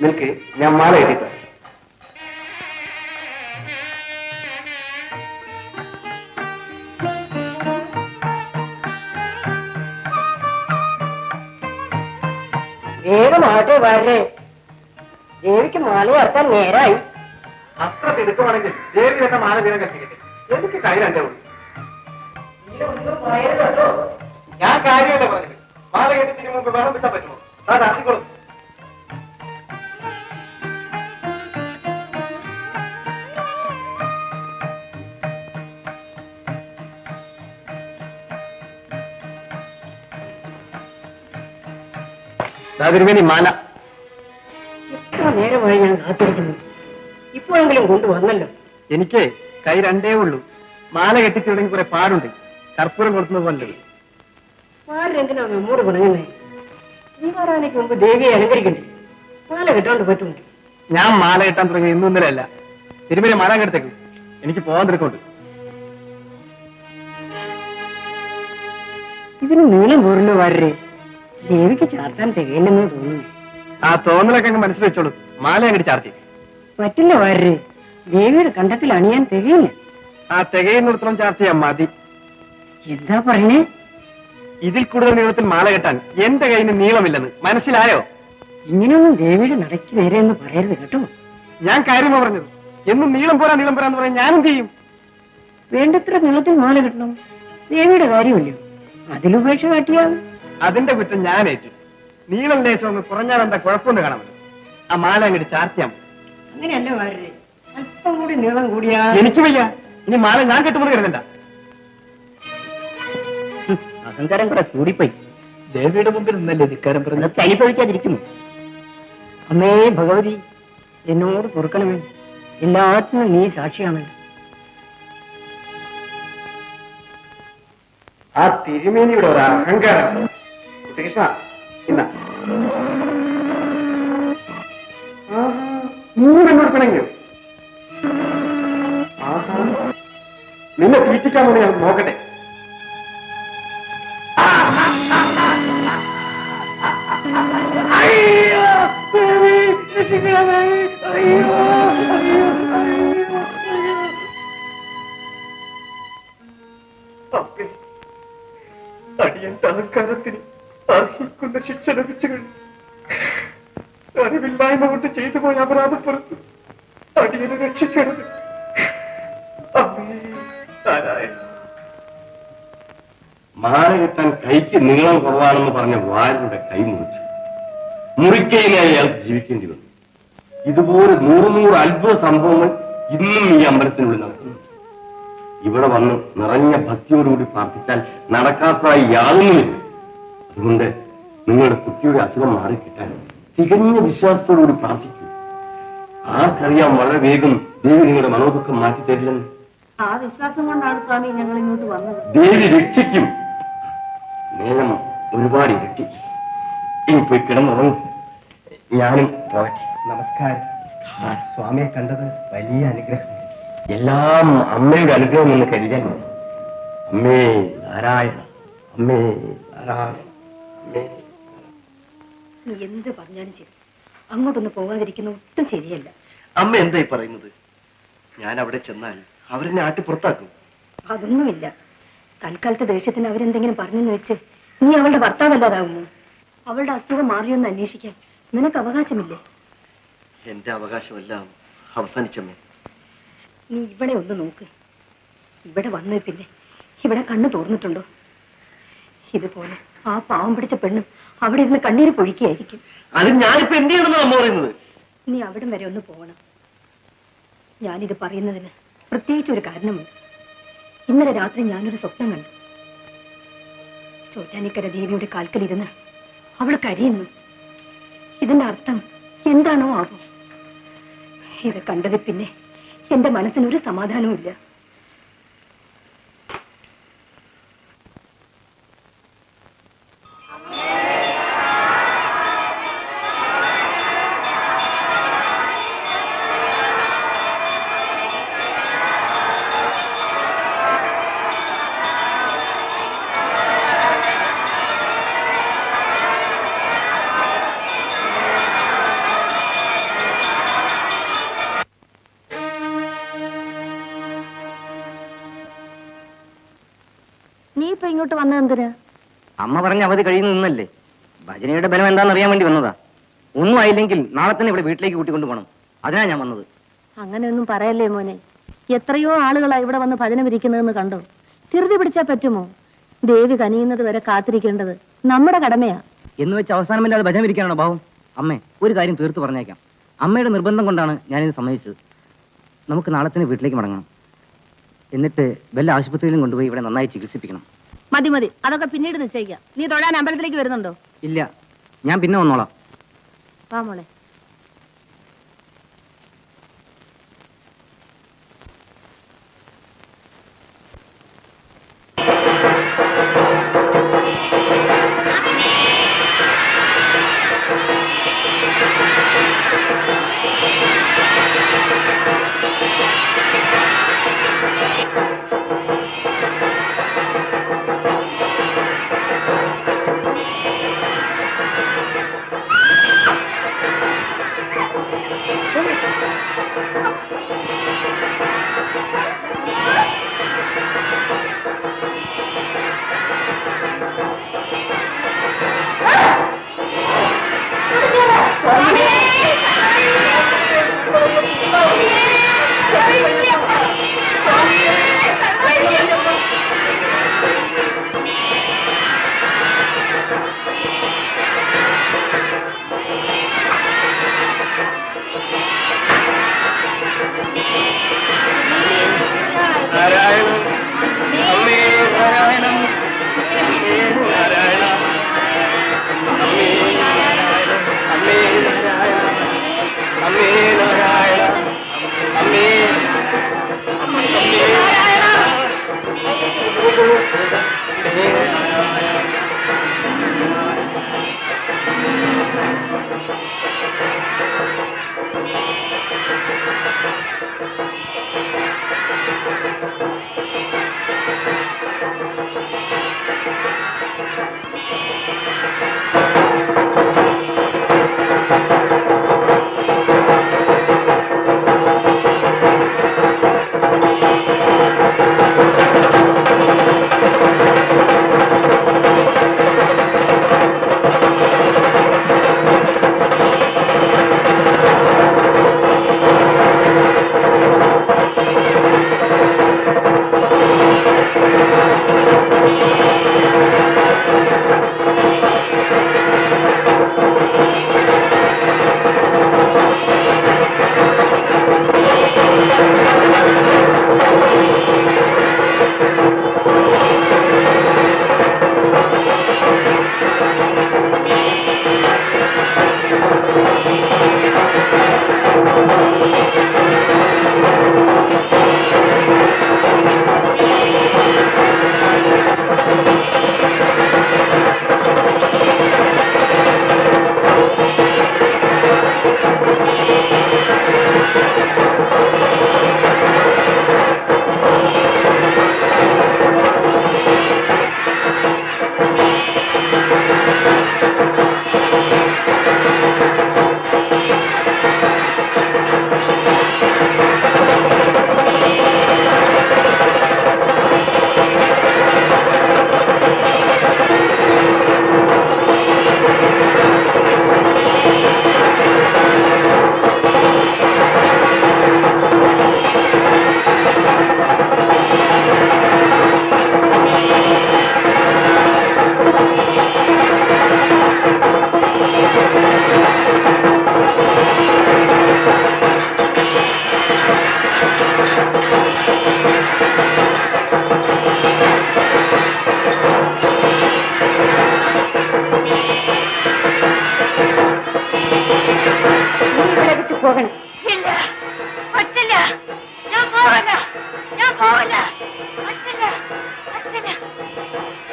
നിൽക്ക്, ഞാൻ മാല കെട്ടിത്തരാം. വേഗമാട്ടെ വരേ, ദേവിക്ക് മാല ചേർത്താൻ നേരായി. അത്ര തിടുക്കമാണെങ്കിൽ ദേവി തന്നെ മാല വീരം കെട്ടിക്കട്ടെ. എനിക്ക് കൈ രണ്ടേ ഉള്ളൂ. ഞാൻ കാര്യമല്ല പറഞ്ഞത്. മാല കെട്ടിത്തിന് മുമ്പ് വേണം വെച്ചാൽ പറ്റുമോ? അത് അത്തിക്കോളും. തിരുമേനി മാല. എത്ര നേരമായി ഞാൻ കാത്തിരിക്കുന്നു, ഇപ്പോഴെങ്കിലും കൊണ്ടുവന്നല്ലോ. എനിക്ക് കൈ രണ്ടേ ഉള്ളൂ. മാല കെട്ടിച്ചുണ്ടെങ്കിൽ കുറെ പാടുണ്ട്. കർപ്പൂരം കൊടുക്കുന്നത് പോലെ. ആരെന്തിനാ നമ്മോട് പറഞ്ഞേ? ദീപാരാധനയ്ക്ക് മുമ്പ് ദേവിയെ അനുകരിക്കണ്ടേ? മാല കെട്ടാണ്ട് പറ്റുമോ? ഞാൻ മാല കെട്ടാൻ തുടങ്ങി ഇന്നൊന്നിലല്ല. തിരുമേനി മാല കെടുത്തേക്കും. എനിക്ക് പോകാൻ തിരക്കുണ്ട്. ഇതിന് നീളം പോരുന്നു വരേ, ദേവിക്ക് ചാർത്താൻ തികയില്ലെന്ന് തോന്നുന്നു. ആ തോന്നലൊക്കെ അങ്ങ് മനസ്സിൽ വെച്ചോളൂ. മാല അങ്ങോട്ട് ചാർത്തി. പറ്റില്ല വരേ, ദേവിയുടെ കണ്ടത്തിൽ അണിയാൻ തികയില്ല. ആ തികയുന്നിടത്തോളം ചാർത്തിയാ മതി. എന്താ പറയണേ? ഇതിൽ കൂടുതൽ നീളത്തിൽ മാല കെട്ടാൻ എന്റെ കയ്യിൽ നീളമില്ലെന്ന് മനസ്സിലായോ? ഇങ്ങനെയൊന്നും ദേവിയുടെ നടക്കി നേരെ എന്ന് പറയരുത് കേട്ടോ. ഞാൻ കാര്യമാ പറഞ്ഞത്. എന്നും നീളം പോരാന്ന് പറയാൻ ഞാനും ചെയ്യും. വേണ്ടത്ര നീളത്തിൽ മാല കിട്ടണം. ദേവിയുടെ കാര്യമല്ലോ, അതിലുപേക്ഷ കാട്ടിയാൽ അതിന്റെ കുറ്റം ഞാൻ ഏറ്റു. നീളം ദേശം ഒന്ന് കുറഞ്ഞാൽ എന്താ കുഴപ്പമുണ്ട് കാണാമല്ലോ. ആ മാല അങ്ങോട്ട് ചാർത്തിയാൽ മതി. അങ്ങനെയല്ല വരേ, അല്പം കൂടി നീളം കൂടിയാ. എനിക്ക് വയ്യ. ഇനി മാല ഞാൻ കെട്ടുമെന്ന് കരുതണ്ട. അഹങ്കാരം കൂടെ കൂടിപ്പോയി. ദേവിയുടെ മുമ്പിൽ നിന്നല്ലേ ധിക്കാരം പറഞ്ഞത്? അനുഭവിക്കാതിരിക്കുന്നു. അമ്മേ ഭഗവതി, എന്നോട് പൊറുക്കണമേ. എല്ലാത്തിനും നീ സാക്ഷിയാണ്. ആ തിരുമേനിയുടെ ഒരു അഹങ്കാരം. കുട്ടികൃഷ്ണ, ഇന്ന എന്നോട് പിണങ്ങിയോ? നിന്നെ തീറ്റിക്കാൻ വേണ്ടി ഞാൻ നോക്കട്ടെ. അടിയന്റെ അഹങ്കാരത്തിന് അർഹിക്കുന്ന ശിക്ഷ ലഭിച്ചു കഴിഞ്ഞു. അറിവില്ലായ്മ കൊണ്ട് ചെയ്തു പോയ അപരാധപ്പുറത്ത് അടിയനെ രക്ഷിക്കരുത്. മാല കെട്ടാൻ കൈക്ക് നീളം കുറവാണെന്ന് പറഞ്ഞ വാരുടെ കൈ മുറിച്ചു. മുറിക്കയിലായി അയാൾ ജീവിക്കേണ്ടി വന്നു. ഇതുപോലെ 100 അത്ഭുത സംഭവങ്ങൾ ഇന്നും ഈ അമ്പലത്തിനുള്ളിൽ നടക്കുന്നു. ഇവിടെ വന്ന് നിറഞ്ഞ ഭക്തിയോടുകൂടി പ്രാർത്ഥിച്ചാൽ നടക്കാത്തതായി യാതൊന്നുമില്ല. അതുകൊണ്ട് നിങ്ങളുടെ കുട്ടിയുടെ അസുഖം മാറിക്കിട്ടാൻ തികഞ്ഞ വിശ്വാസത്തോടുകൂടി പ്രാർത്ഥിക്കൂ. ആർക്കറിയാം, വളരെ വേഗം ദേവി നിങ്ങളുടെ മനോദുഃഖം മാറ്റിത്തരില്ലെന്ന്. ആ വിശ്വാസം കൊണ്ടാണ് സ്വാമി ഞങ്ങൾ ഇങ്ങോട്ട് വന്നത്. ദേവി രക്ഷിക്കും. നേരം ഒരുപാട് ഇരട്ടി. ഇനി പോയി കിടന്നുറങ്ങും. ഞാനും പോകട്ടെ. നമസ്കാരം. സ്വാമിയെ കണ്ടത് വലിയ അനുഗ്രഹം. എല്ലാം അമ്മയുടെ അനുഗ്രഹം എന്ന് കരുതാൻ മതി. അമ്മേ നാരായണ, അമ്മേ നാരായണ, അമ്മേ. നീ എന്ത് പറഞ്ഞാലും ശരി, അങ്ങോട്ടൊന്ന് പോകാതിരിക്കുന്ന ഒട്ടും ശരിയല്ല. അമ്മ എന്തായി പറയുന്നത്? ഞാൻ അവിടെ ചെന്നാൽ അവരെന്നെ ആട്ടി പുറത്താക്കും. അതൊന്നുമില്ല. തൽക്കാലത്തെ ദേഷ്യത്തിന് അവരെന്തെങ്കിലും പറഞ്ഞെന്ന് വെച്ച് നീ അവളുടെ ഭർത്താവല്ലാതാകുമോ? അവളുടെ അസുഖം മാറിയൊന്ന് അന്വേഷിക്കാൻ നിനക്ക് അവകാശമില്ലേ? എന്റെ അവകാശമെല്ലാം അവസാനിച്ചമ്മേ. നീ ഇവിടെ ഒന്ന് നോക്ക്. ഇവിടെ വന്നത് പിന്നെ ഇവിടെ കണ്ണു തോർന്നിട്ടുണ്ടോ? ഇതുപോലെ ആ പാവം പിടിച്ച പെണ്ണും അവിടെ ഇരുന്ന് കണ്ണീര് പൊഴിക്കുകയായിരിക്കും. അത് ഞാനിപ്പോ എന്ത് ചെയ്യണമെന്ന് അമ്മ പറയുന്നത്? നീ അവിടം വരെ ഒന്ന് പോകണം. ഞാനിത് പറയുന്നതിന് പ്രത്യേകിച്ച് ഒരു കാരണമുണ്ട്. ഇന്നലെ രാത്രി ഞാനൊരു സ്വപ്നം കണ്ടു. ചോറ്റാനിക്കര ദേവിയുടെ കാൽക്കലിരുന്ന് അവൾ കരയുന്നു. ഇതിന്റെ അർത്ഥം എന്താണോ ആവോ? ഇത് കണ്ടത് പിന്നെ എന്റെ മനസ്സിനൊരു സമാധാനവും ഇല്ല. ഇങ്ങോട്ട് വന്നതെന്തിനാ? അമ്മ പറഞ്ഞ അവധി കഴിയുന്ന നിന്നല്ലേ. ഭജനയുടെ ബലം എന്താണെന്ന് അറിയാൻ വേണ്ടി വന്നതാ. ഒന്നും ആയില്ലെങ്കിൽ നാളെ തന്നെ ഇവിടെ വീട്ടിലേക്ക് കൂട്ടിക്കൊണ്ടു പോകണം. അതിനാ ഞാൻ വന്നത്. അങ്ങനെയൊന്നും പറയല്ലേ മോനെ. എത്രയോ ആളുകളാ ഇവിടെ വന്ന് ഭജനം ഇരിക്കുന്നതെന്ന് കണ്ടോ? ധൃതി പിടിച്ചാ പറ്റുമോ? ദേവി കനിയുന്നത് വരെ കാത്തിരിക്കേണ്ടത് നമ്മുടെ കടമയാ. എന്ന് വെച്ച് അവസാനം വരെ അത് ഭജനം ഇരിക്കാനാണോ ഭാവം? അമ്മേ, ഒരു കാര്യം തീർത്തു പറഞ്ഞേക്കാം. അമ്മയുടെ നിർബന്ധം കൊണ്ടാണ് ഞാനിത് സമ്മതിച്ചത്. നമുക്ക് നാളെ തന്നെ വീട്ടിലേക്ക് മടങ്ങണം. എന്നിട്ട് വല്ല ആശുപത്രിയിലും കൊണ്ടുപോയി ഇവിടെ നന്നായി ചികിത്സിപ്പിക്കണം. മതി മതി, അതൊക്കെ പിന്നീട് നിശ്ചയിക്കാം. നീ തൊഴാൻ അമ്പലത്തിലേക്ക് വരുന്നുണ്ടോ? ഇല്ല, ഞാൻ പിന്നെ വന്നോളാം. വാ മോളെ.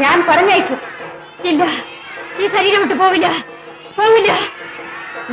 ഞാൻ പറഞ്ഞയക്കും. ഇല്ല, ഈ ശരീരം വിട്ടു പോവില്ല, പോവില്ല.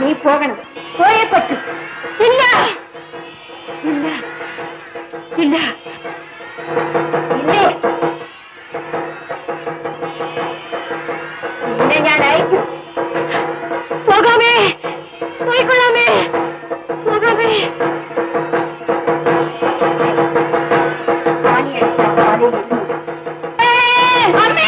നീ പോകണം, പോയേ പറ്റൂ. ഇല്ല ഇല്ല ഇല്ല ഇല്ലേ, നിന്നെ ഞാൻ അയക്കും. പോകാമേ, പോയിക്കൊള്ളാമേ, പോകാമേ. അമ്മേ,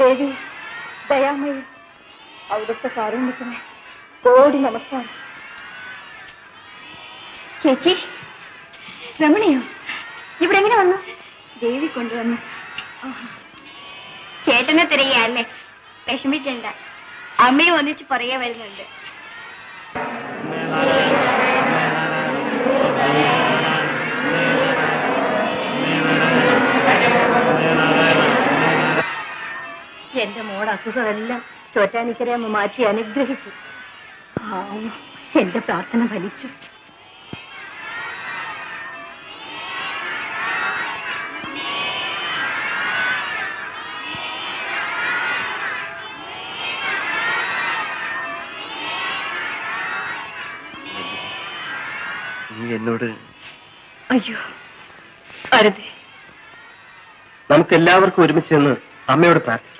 ദേവി ദയാമയി അവിടുത്തെ കാരുണ്യത്തിന് കോടി നമസ്കാരം. ചേച്ചി രമണിയോ ഇവിടെ എങ്ങനെ വന്നു? ദേവി കൊണ്ടുവന്നു. ചേട്ടനെ തിരയല്ലേ, വിഷമിക്കണ്ട, അമ്മയും ഒന്നിച്ച് പുറകെ വരുന്നുണ്ട്. എന്റെ മോടെ അസുഖമെല്ലാം ചോറ്റാനിക്കരയമ്മ മാറ്റി അനുഗ്രഹിച്ചു. എന്റെ പ്രാർത്ഥന ഫലിച്ചു. നീ എന്നോട് അയ്യോ അരുതേ. നമുക്ക് എല്ലാവർക്കും ഒരുമിച്ച് നിന്ന് അമ്മയോട് പ്രാർത്ഥിക്കാം.